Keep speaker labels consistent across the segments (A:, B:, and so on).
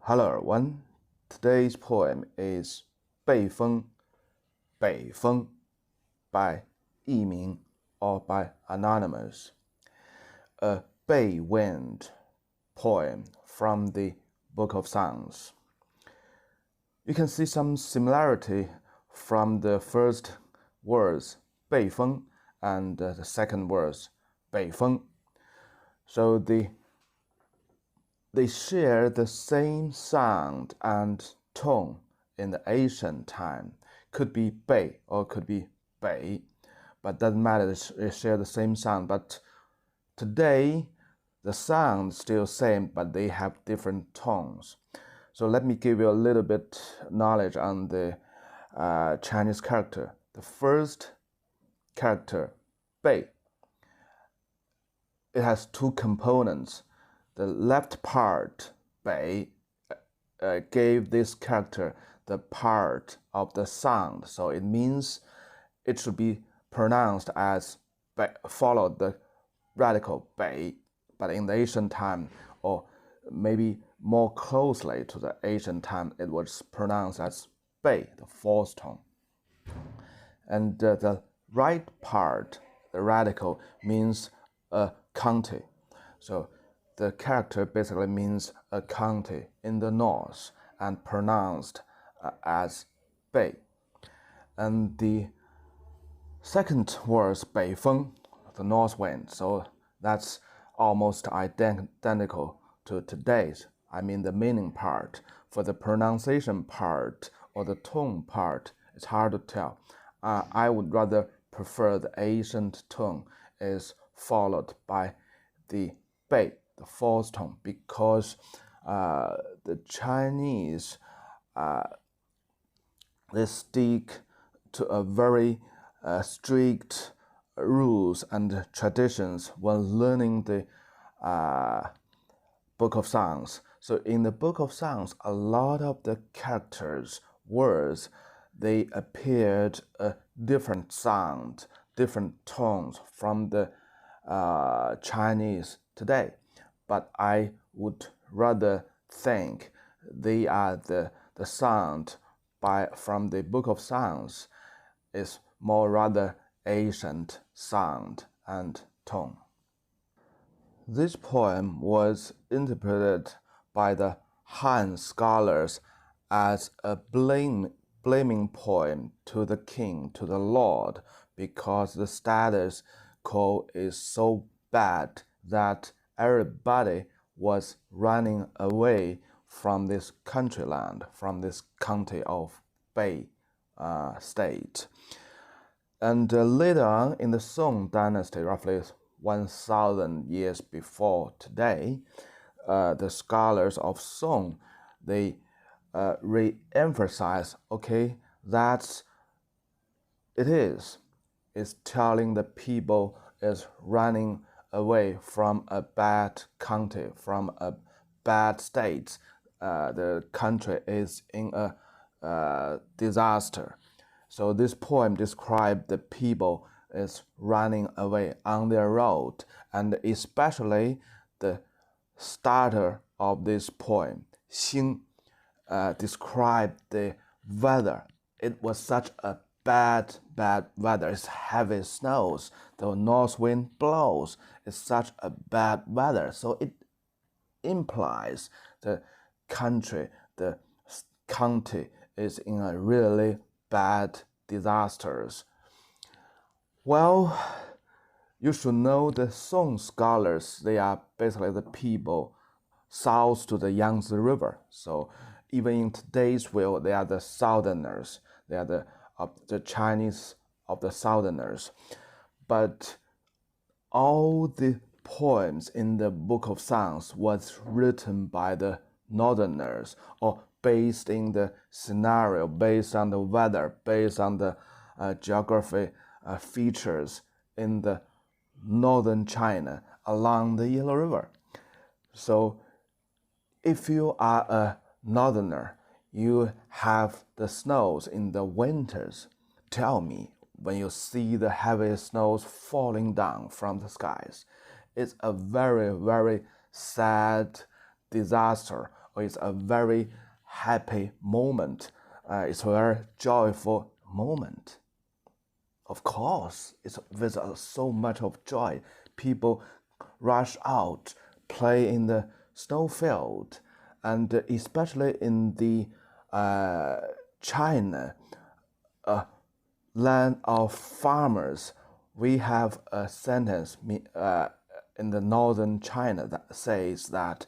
A: Hello everyone. Today's poem is Bei Feng by Yiming or by Anonymous. A Bei Wind poem from the Book of Songs. You can see some similarity from the first words Bei Feng and the second words Bei Feng. So they share the same sound and tone in the ancient time. Could be Bei or could be Bei, but doesn't matter, they share the same sound. But today, the sound is still same, but they have different tones. So let me give you a little bit knowledge on the Chinese character. The first character, Bei, it has two components. The left part, Bei, gave this character the part of the sound. So it means it should be pronounced as Bei, followed the radical Bei, but in the ancient time, or maybe more closely to the ancient time, it was pronounced as Bei, the fourth tone. And the right part, the radical, means a county. So the character basically means a county in the north and pronounced as Bei. And the second word, Bei Feng, the north wind. So that's almost identical to today's. I mean the meaning part. For the pronunciation part or the tone part, it's hard to tell. I would rather prefer the ancient tone is followed by the Bei, the fourth tone, because the Chinese, they stick to a very strict rules and traditions when learning the Book of Songs. So in the Book of Songs, a lot of the characters, words, they appeared a different sound, different tones from the Chinese today. But I would rather think they are the sound from the Book of Songs is more rather ancient sound and tone. This poem was interpreted by the Han scholars as a blaming poem to the king, to the Lord, because the status quo is so bad that everybody was running away from this country land, from this county of Bei state. And later on in the Song dynasty, roughly 1,000 years before today, the scholars of Song, they re-emphasize, okay, that's it's telling the people is running away from a bad country, from a bad state. The country is in a disaster. So this poem describes the people is running away on their road, and especially the starter of this poem, Xing, described the weather. It was such a bad weather. It's heavy snows. The north wind blows. It's such a bad weather. So it implies the country, the county is in a really bad disasters. Well, you should know the Song scholars, they are basically the people south to the Yangtze River. So even in today's world, they are the southerners. They are the Chinese of the southerners. But all the poems in the Book of Songs was written by the northerners, or based in the scenario, based on the weather, based on the geography features in the northern China along the Yellow River. So if you are a northerner, you have the snows in the winters. Tell me, when you see the heavy snows falling down from the skies, it's a very, very sad, disaster, or it's a very happy moment. It's a very joyful moment. Of course, it's with so much of joy. People rush out, play in the snowfield, and especially in the China, land of farmers, we have a sentence in the northern China that says that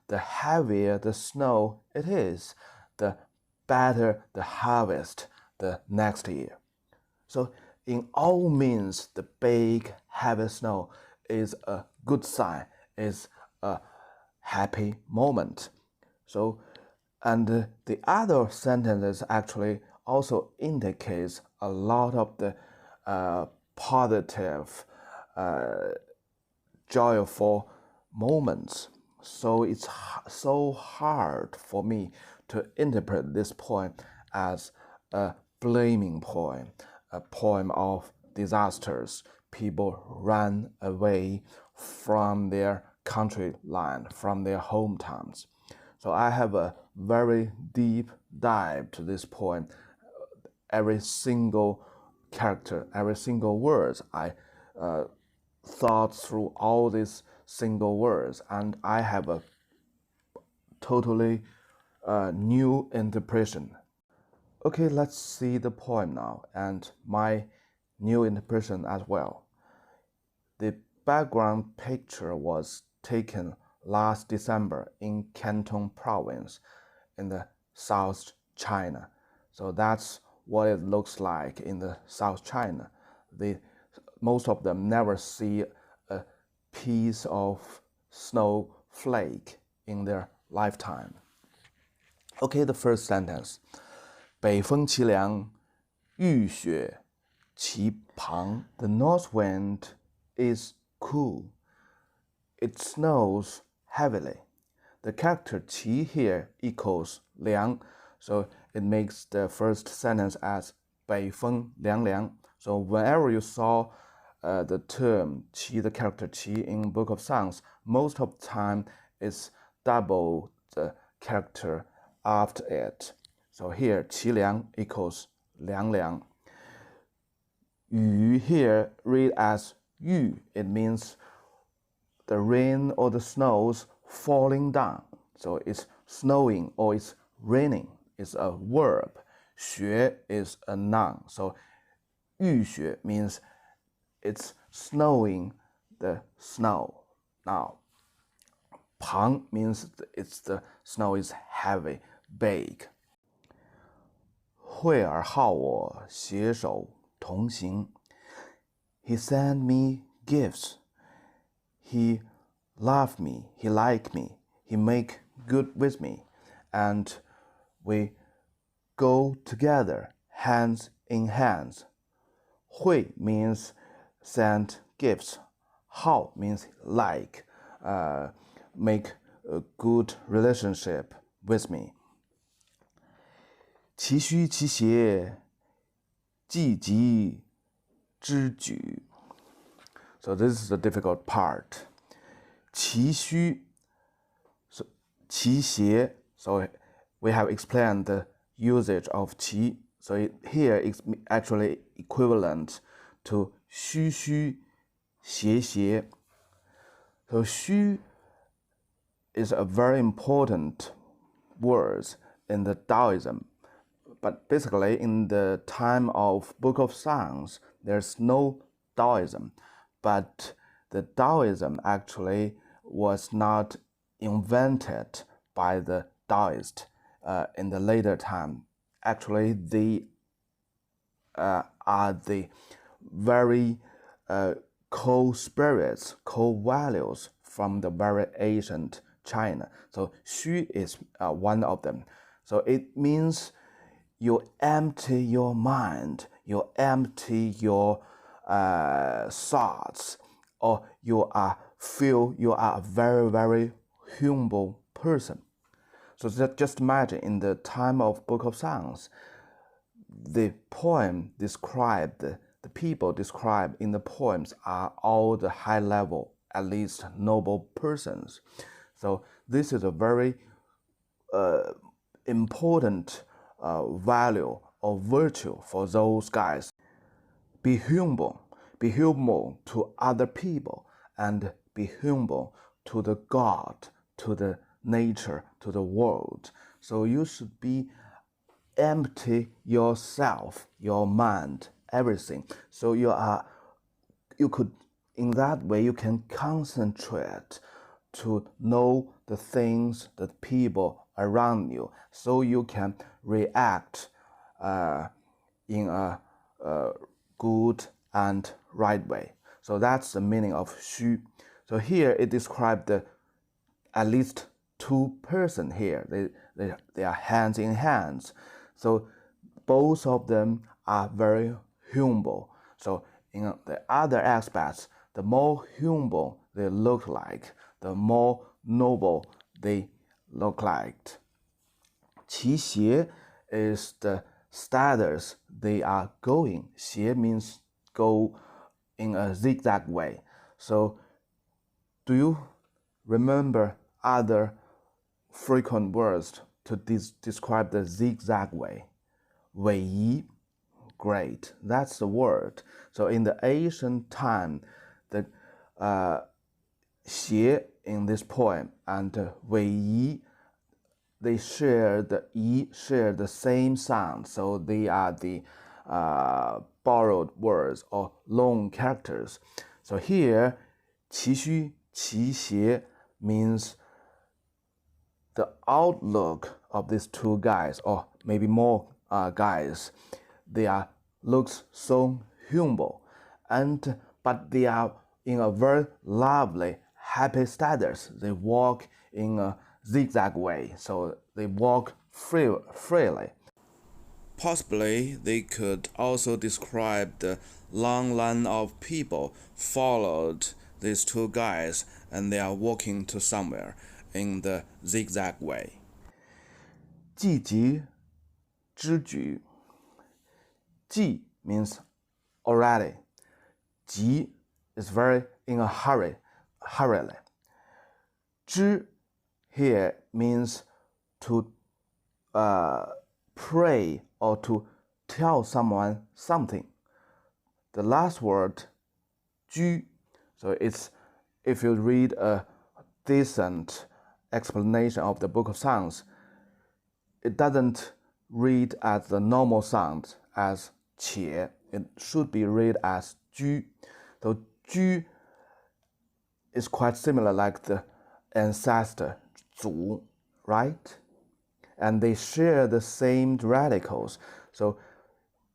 A: the heavier the snow it is, the better the harvest the next year. So in all means, the big heavy snow is a good sign, is a happy moment. So, and the other sentences actually also indicates a lot of the positive, joyful moments. So it's so hard for me to interpret this poem as a blaming poem, a poem of disasters. People run away from their country land, from their hometowns. So I have a very deep dive to this poem. Every single character, every single word, I thought through all these single words, and I have a totally new interpretation. Okay, let's see the poem now and my new interpretation as well. The background picture was taken last December in Canton province in the South China. So that's what it looks like in the South China. Most of them never see a piece of snowflake in their lifetime. Okay, the first sentence. 北风凄凉，浴雪其旁. The north wind is cool. It snows heavily. The character 其 here equals 凉, so it makes the first sentence as 北风凉凉. So whenever you saw the term 其, the character 其 in Book of Songs, most of the time it's double the character after it. So here 凄凉 equals 凉凉. 雨 here read as 雨. It means the rain or the snows falling down. So it's snowing or it's raining. It's a verb. 雪 is a noun. So 雨雪 means it's snowing the snow. Now, 旁 means the snow is heavy, big. 惠而好我，携手同行. He sent me gifts. He loved me. He liked me. He make good with me. And we go together, hands in hands. 惠 means send gifts. 好 means like, make a good relationship with me. 其虚其邪，既急之举. So this is the difficult part. 其虚, so 其邪. So we have explained the usage of 其. So here it's actually equivalent to 虚虚邪邪. So 虚 is a very important word in the Taoism. But basically, in the time of Book of Songs, there's no Taoism. But the Taoism actually was not invented by the Taoist in the later time. Actually, they are the very core spirits, core values from the very ancient China. So 虚 is one of them. So it means you empty your mind, you empty your thoughts, or you are a very, very humble person. So just imagine in the time of Book of Songs, the poem described, the people described in the poems are all the high level, at least noble persons. So this is a very important value or virtue for those guys. Be humble to other people, and be humble to the God, to the nature, to the world. So you should be empty yourself, your mind, everything. So you could, in that way, you can concentrate to know the things, the people around you, so you can react in a good and right way. So that's the meaning of 虚. So here it describes at least two persons here. They are hands in hands. So both of them are very humble. So in the other aspects, the more humble they look like, the more noble they look like. 其斜 is the status they are going. 斜 means go in a zigzag way. So do you remember other frequent words to describe the zigzag way? 逶迤, great, that's the word. So in the ancient time, the 斜 in this poem and 逶迤, they share the same sound. So they are the borrowed words or loan characters. So here, 其虚, 其斜 means the outlook of these two guys, or maybe more guys. They looks so humble, but they are in a very lovely, happy status. They walk in a zigzag way, so they walk freely. Possibly they could also describe the long line of people followed these two guys, and they are walking to somewhere in the zigzag way. 季节之举. 季 means already. 急 is very in a hurriedly. 之 here means to pray or to tell someone something. The last word, 居, so it's, if you read a decent explanation of the Book of Songs, it doesn't read as the normal sound as 且. It should be read as 居. So 居is quite similar like the ancestor, 祖, right? And they share the same radicals. So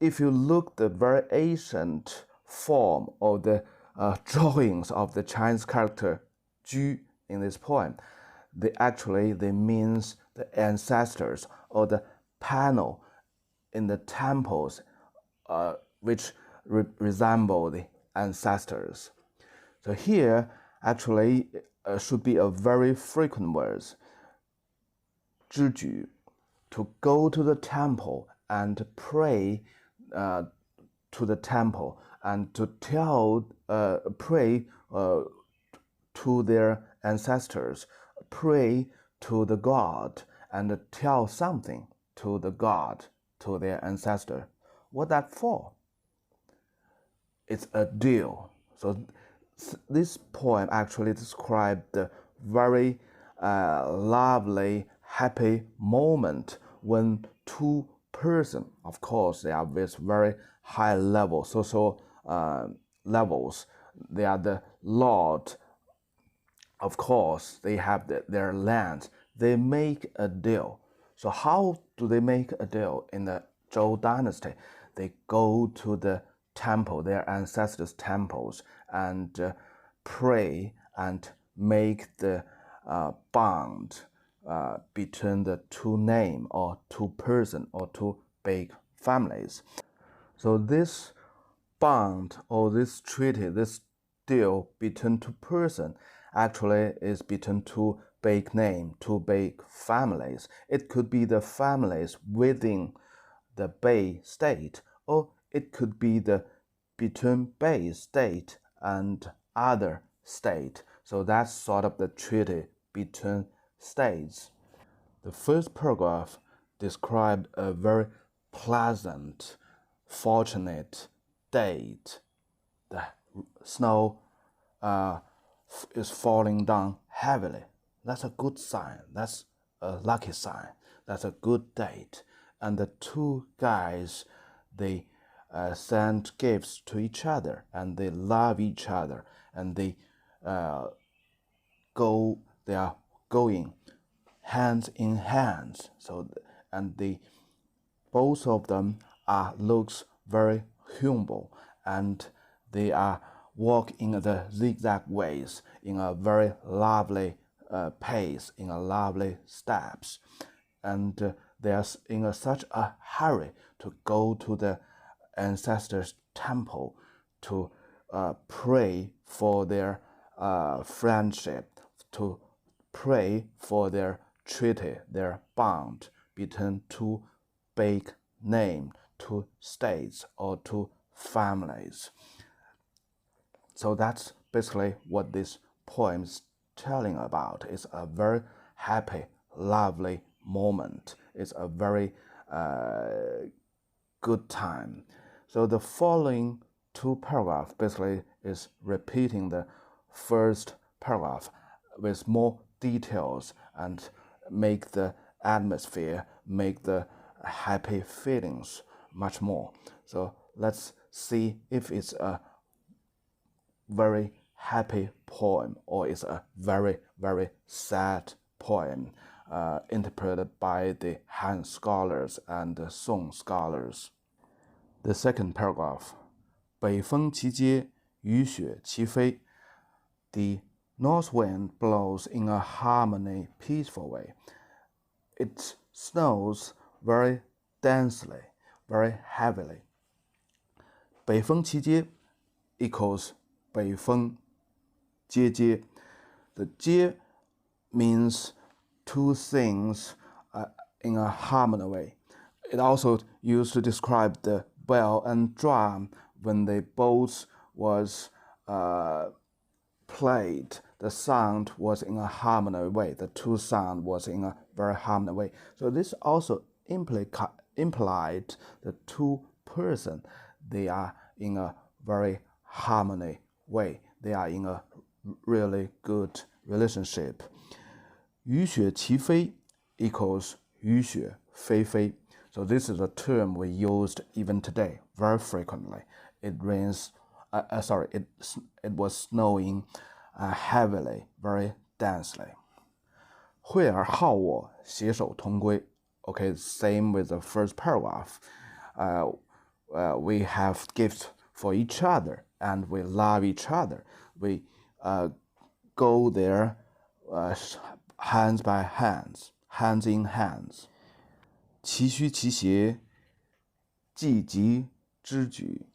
A: if you look the very ancient form of the drawings of the Chinese character 居 in this poem, they means the ancestors or the panel in the temples which resemble the ancestors. So here actually should be a very frequent word. 之举, to go to the temple and pray to the temple and to pray to their ancestors, pray to the God and tell something to the God, to their ancestor. What that for? It's a deal. So this poem actually describes the very lovely, happy moment when two persons, of course, they are with very high level social levels. They are the lord. Of course, they have their land. They make a deal. So how do they make a deal in the Zhou dynasty? They go to the temple, their ancestors' temples, and pray and make the bond between the two names or two persons or two big families. So this bond or this treaty, this deal between two persons actually is between two big names, two big families. It could be the families within the Bei state, or it could be between Bei state and other state. So that's sort of the treaty between states. The first paragraph described a very pleasant, fortunate date. The snow is falling down heavily. That's a good sign. That's a lucky sign. That's a good date. And the two guys, they send gifts to each other, and they love each other, and they are going hands in hands. And both of them looks very humble, and they are walk in the zigzag ways in a very lovely pace, in a lovely steps, and they are in such a hurry to go to the ancestors' temple to pray for their friendship, to pray for their treaty, their bond between two big names, two states, or two families. So that's basically what this poem is telling about. It's a very happy, lovely moment. It's a very good time. So the following two paragraphs basically is repeating the first paragraph with more details and make the atmosphere, make the happy feelings much more. So let's see if it's a very happy poem or it's a very, very sad poem interpreted by the Han scholars and the Song scholars. The second paragraph, 北风齐喈，雨雪齐飞. The north wind blows in a harmony, peaceful way. It snows very densely, very heavily. 北风齐喈 equals 北风接接. The 接 means two things in a harmony way. It also used to describe the bell and drum when they both was played. The sound was in a harmony way. The two sound was in a very harmony way. So this also implied the two person, they are in a very harmony way. They are in a really good relationship. 雨雪齐飞 equals 雨雪霏霏. So this is a term we used even today very frequently. It rains. It was snowing heavily, very densely. 惠而好我，携手同归. Okay, same with the first paragraph. We have gifts for each other, and we love each other. We go there hands by hands, hands in hands. 其虚其邪，既急之举.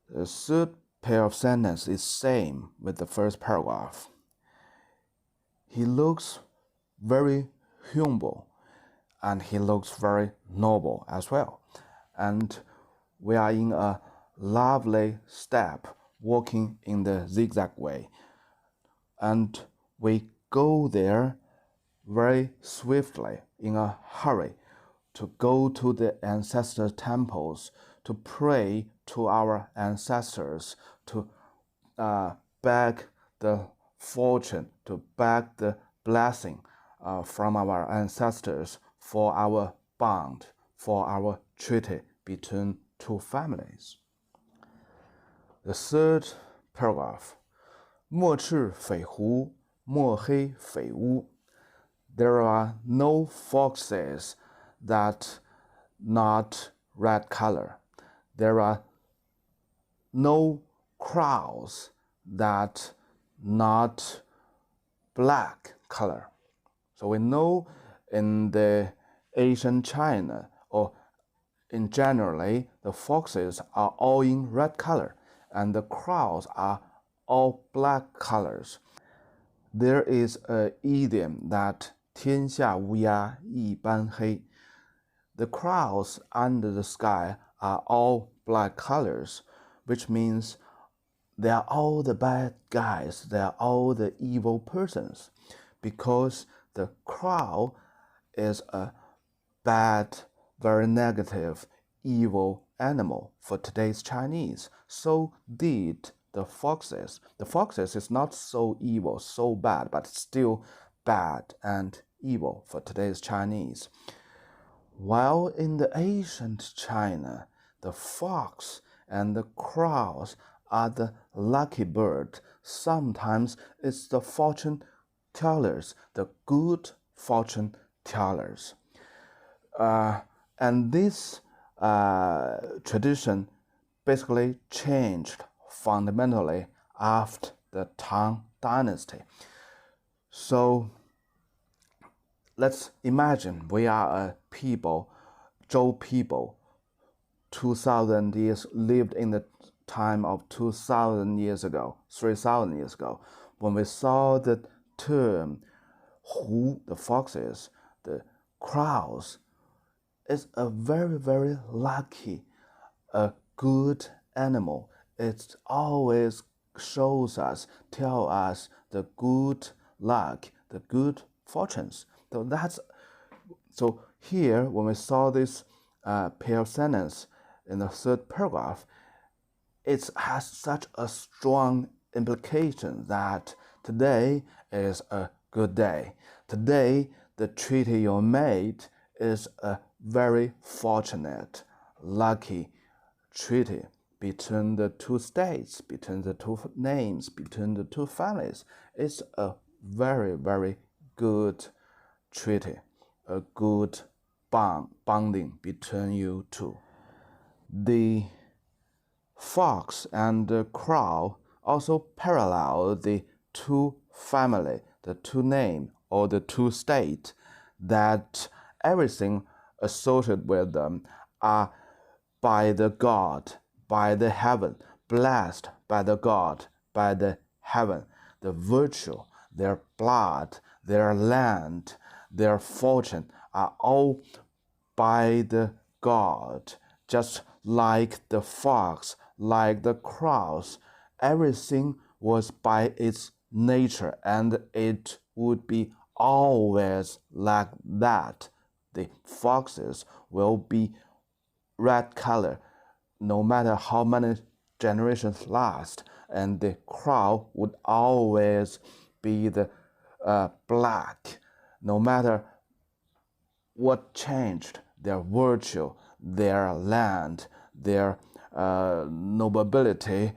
A: The third pair of sentences is same with the first paragraph. He looks very humble, and he looks very noble as well. And we are in a lovely step, walking in the zigzag way. And we go there very swiftly, in a hurry, to go to the ancestor temples, to pray to our ancestors, to beg the fortune, to beg the blessing from our ancestors for our bond, for our treaty between two families. The third paragraph, 莫赤匪狐，莫黑匪乌. There are no foxes that not red color. There are no crows that not black color. So we know in the Asian China, or in generally, the foxes are all in red color, and the crows are all black colors. There is an idiom that 天下乌鸦一般黑. The clouds under the sky are all black colors, which means they are all the bad guys, they are all the evil persons. because the crow is a bad, very negative, evil animal for today's Chinese. So did the foxes. The foxes is not so evil, so bad, but still bad and evil for today's Chinese. While in the ancient China, the fox and the crows are the lucky bird. Sometimes it's the fortune tellers, the good fortune tellers. And this tradition basically changed fundamentally after the Tang Dynasty. So let's imagine we are a people, Zhou people, 2,000 years, lived in the time of 2,000 years ago, 3,000 years ago, when we saw the term Hu, the foxes, the crows, is a very, very lucky, a good animal. It always shows us, tell us the good luck, the good fortunes. So here, when we saw this pair of sentences in the third paragraph, it has such a strong implication that today is a good day. Today, the treaty you made is a very fortunate, lucky treaty between the two states, between the two names, between the two families. It's a very, very good treaty, a good bonding between you two. The fox and the crow also parallel the two family, the two name, or the two state, that everything associated with them are by the God, by the heaven, blessed by the God, by the heaven. The virtue, their blood, their land, their fortune are all by the God. Just like the fox, like the crows, everything was by its nature, and it would be always like that. The foxes will be red color no matter how many generations last, and the crow would always be the black, no matter what changed, their virtue, their land, their nobility,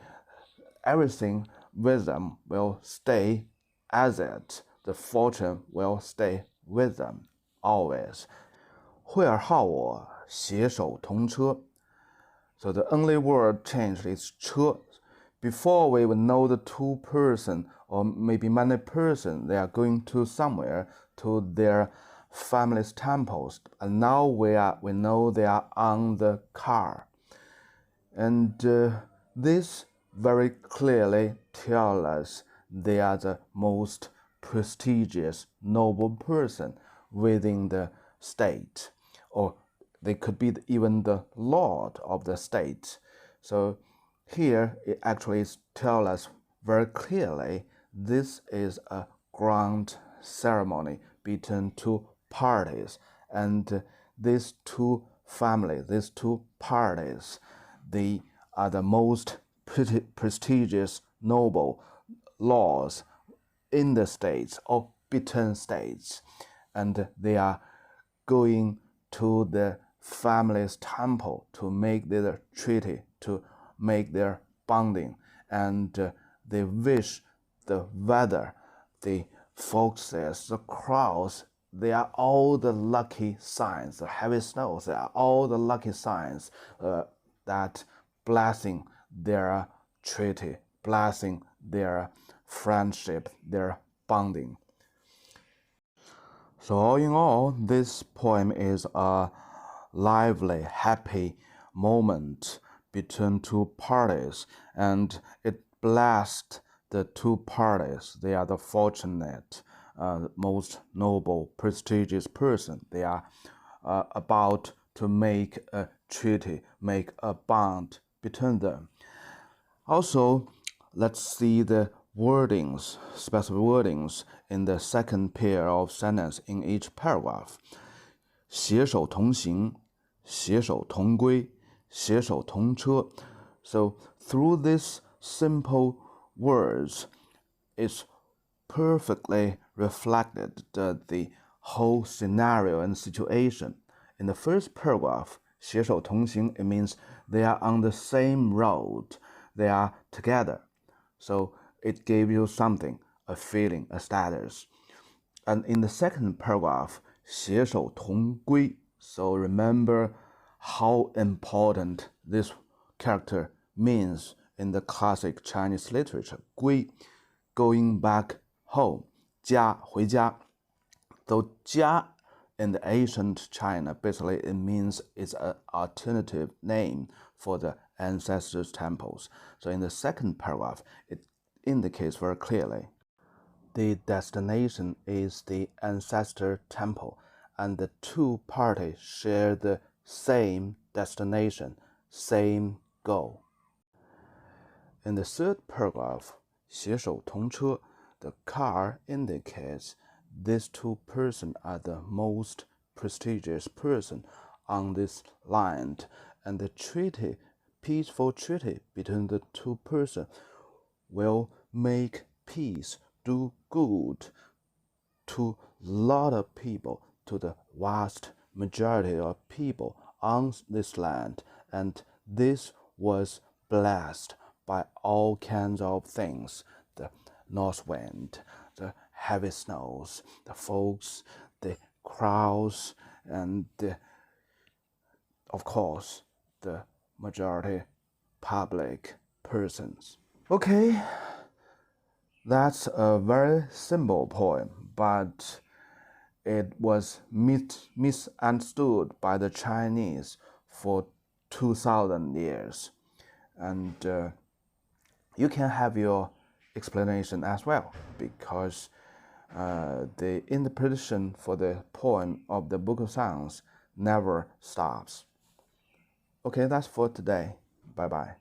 A: everything with them will stay as it. The fortune will stay with them always. 惠而好我，携手同车. So the only word changed is 车. Before we would know the two person or maybe many person, they are going to somewhere, to their family's temples, and now we know they are on the car. And this very clearly tells us they are the most prestigious, noble person within the state, or they could be even the lord of the state. So here it actually tells us very clearly this is a grand ceremony between two parties, and these two families, these two parties, they are the most prestigious, noble lords in the states or between states, and they are going to the family's temple to make their treaty, to make their bonding, and they wish the weather, the foxes, the crows, they are all the lucky signs, the heavy snows, they are all the lucky signs that blessing their treaty, blessing their friendship, their bonding. So all in all, this poem is a lively, happy moment between two parties, and it blessed the two parties. They are the fortunate, most noble, prestigious person. They are about to make a treaty, make a bond between them. Also, let's see the wordings, specific wordings in the second pair of sentences in each paragraph. 携手同行, 携手同归, 携手同车. So through these simple words, it's perfectly reflected the whole scenario and situation. In the first paragraph, 携手同行, it means they are on the same road, they are together. So it gave you something, a feeling, a status. And in the second paragraph, 携手同归, so remember how important this character means in the classic Chinese literature. 归, going back home, 家, 回家. So 家 in the ancient China, basically it means it's an alternative name for the ancestors' temples. So in the second paragraph, it indicates very clearly the destination is the ancestor temple, and the two parties share the same destination, same goal. In the third paragraph, 携手同车, the car indicates these two persons are the most prestigious person on this land, and the treaty, peaceful treaty between the two persons will make peace, do good to a lot of people, to the vast majority of people on this land, and this was blessed by all kinds of things, the north wind, the heavy snows, the fogs, the crowds, and of course the majority public persons. Okay, that's a very simple poem, but it was misunderstood by the Chinese for 2,000 years. And you can have your explanation as well, because the interpretation for the poem of the Book of Songs never stops. Okay, that's for today. Bye-bye.